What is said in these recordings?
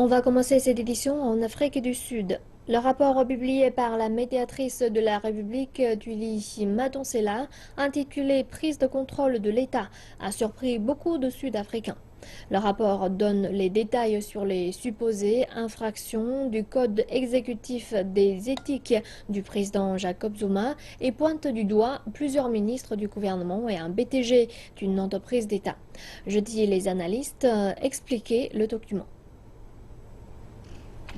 On va commencer cette édition en Afrique du Sud. Le rapport publié par la médiatrice de la République Julie Madonsela, intitulé Prise de contrôle de l'État, a surpris beaucoup de Sud-Africains. Le rapport donne les détails sur les supposées infractions du code exécutif des éthiques du président Jacob Zuma et pointe du doigt plusieurs ministres du gouvernement et un BTG d'une entreprise d'État. Jeudi, les analystes expliquaient le document.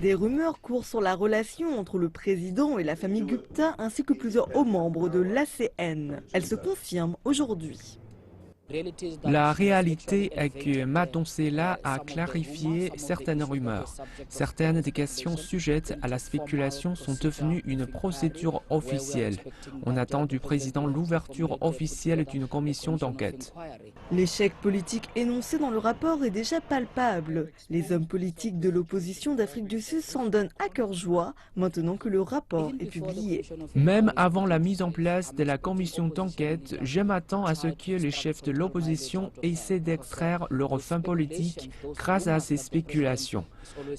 Des rumeurs courent sur la relation entre le président et la famille Gupta ainsi que plusieurs hauts membres de l'ACN. Elle se confirme aujourd'hui. La réalité est que Madonsela a clarifié certaines rumeurs. Certaines des questions sujettes à la spéculation sont devenues une procédure officielle. On attend du président l'ouverture officielle d'une commission d'enquête. L'échec politique énoncé dans le rapport est déjà palpable. Les hommes politiques de l'opposition d'Afrique du Sud s'en donnent à cœur joie maintenant que le rapport est publié. Même avant la mise en place de la commission d'enquête, je m'attends à ce que les chefs de l'opposition essaient d'extraire leur fin politique grâce à ces spéculations.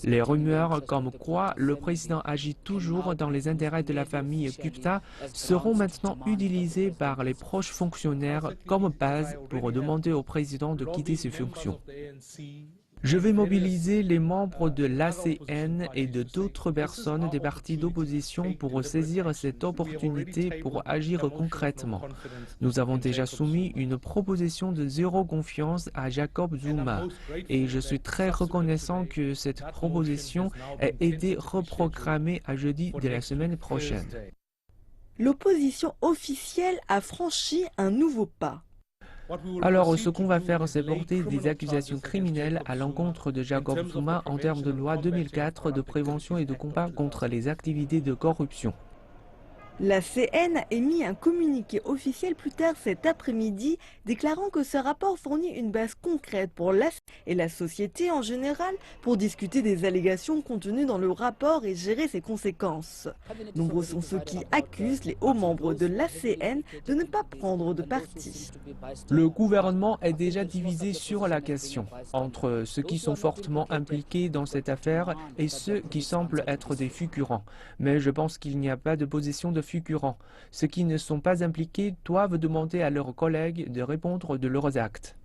Les rumeurs comme quoi le président agit toujours dans les intérêts de la famille Gupta seront maintenant utilisées par les proches fonctionnaires comme base pour demander au président de quitter ses fonctions. Je vais mobiliser les membres de l'ACN et de d'autres personnes des partis d'opposition pour saisir cette opportunité pour agir concrètement. Nous avons déjà soumis une proposition de zéro confiance à Jacob Zuma et je suis très reconnaissant que cette proposition ait été reprogrammée à jeudi de la semaine prochaine. L'opposition officielle a franchi un nouveau pas. Alors, ce qu'on va faire, c'est porter des accusations criminelles à l'encontre de Jacob Zuma en termes de loi 2004 de prévention et de combat contre les activités de corruption. La CN a émis un communiqué officiel plus tard cet après-midi déclarant que ce rapport fournit une base concrète pour l'ACN et la société en général pour discuter des allégations contenues dans le rapport et gérer ses conséquences. Nombreux sont ceux qui accusent les hauts membres de l'ACN de ne pas prendre de parti. Le gouvernement est déjà divisé sur la question, entre ceux qui sont fortement impliqués dans cette affaire et ceux qui semblent être des figurants. Mais je pense qu'il n'y a pas de position de figurants. Ceux qui ne sont pas impliqués doivent demander à leurs collègues de répondre de leurs actes.